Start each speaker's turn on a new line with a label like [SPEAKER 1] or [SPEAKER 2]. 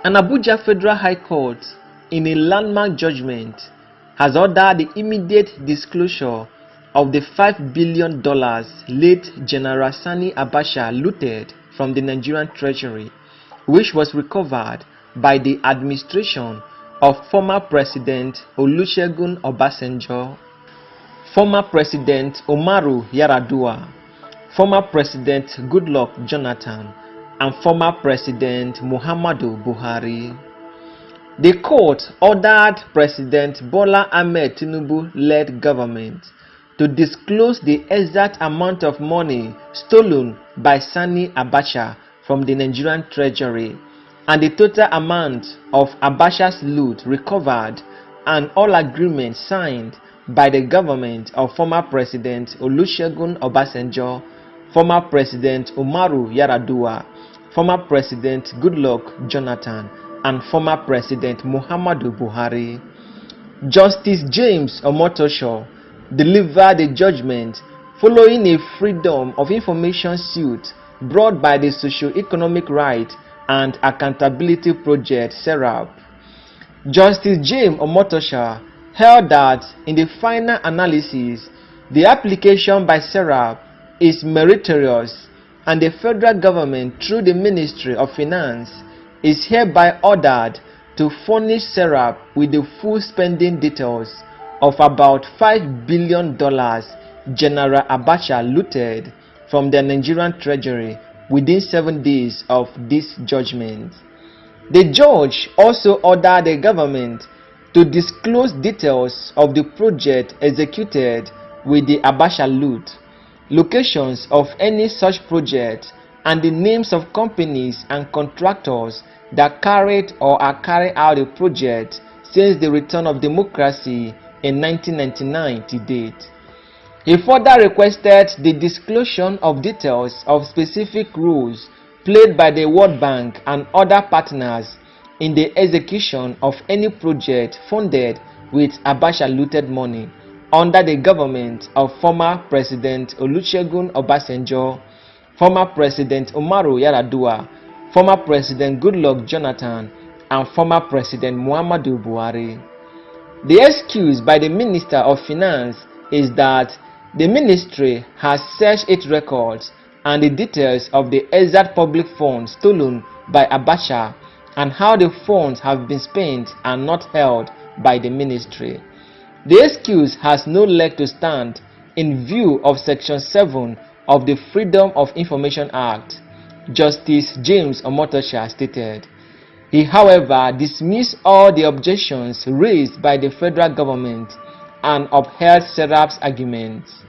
[SPEAKER 1] An Abuja Federal High Court, in a landmark judgment, has ordered the immediate disclosure of the $5 billion late General Sani Abacha looted from the Nigerian treasury, which was recovered by the administration of former President Olusegun Obasanjo, former President Umaru Yar'Adua, former President Goodluck Jonathan, and former President Muhammadu Buhari. The court ordered President Bola Ahmed Tinubu-led government to disclose the exact amount of money stolen by Sani Abacha from the Nigerian treasury and the total amount of Abacha's loot recovered, and all agreements signed by the government of former President Olusegun Obasanjo, former President Umaru Yar'Adua, former President Goodluck Jonathan, and former President Muhammadu Buhari. Justice James Omotosho delivered the judgment following a Freedom of Information suit brought by the Socio-Economic Right and Accountability Project (SERAP). Justice James Omotosho held that in the final analysis, the application by SERAP is meritorious, and the federal government, through the Ministry of Finance, is hereby ordered to furnish SERAP with the full spending details of about $5 billion General Abacha looted from the Nigerian treasury within 7 days of this judgment. The judge also ordered the government to disclose details of the project executed with the Abacha loot, locations of any such project, and the names of companies and contractors that carried or are carrying out the project since the return of democracy in 1999 to date. He further requested the disclosure of details of specific roles played by the World Bank and other partners in the execution of any project funded with Abacha looted money under the government of former President Olusegun Obasanjo, former President Umaru Yar'Adua, former President Goodluck Jonathan, and former President Muhammadu Buhari. The excuse by the Minister of Finance is that the ministry has searched its records and the details of the exact public funds stolen by Abacha and how the funds have been spent are not held by the ministry. The excuse has no leg to stand in view of Section 7 of the Freedom of Information Act, Justice James Omotosho stated. He, however, dismissed all the objections raised by the federal government and upheld SERAP's arguments.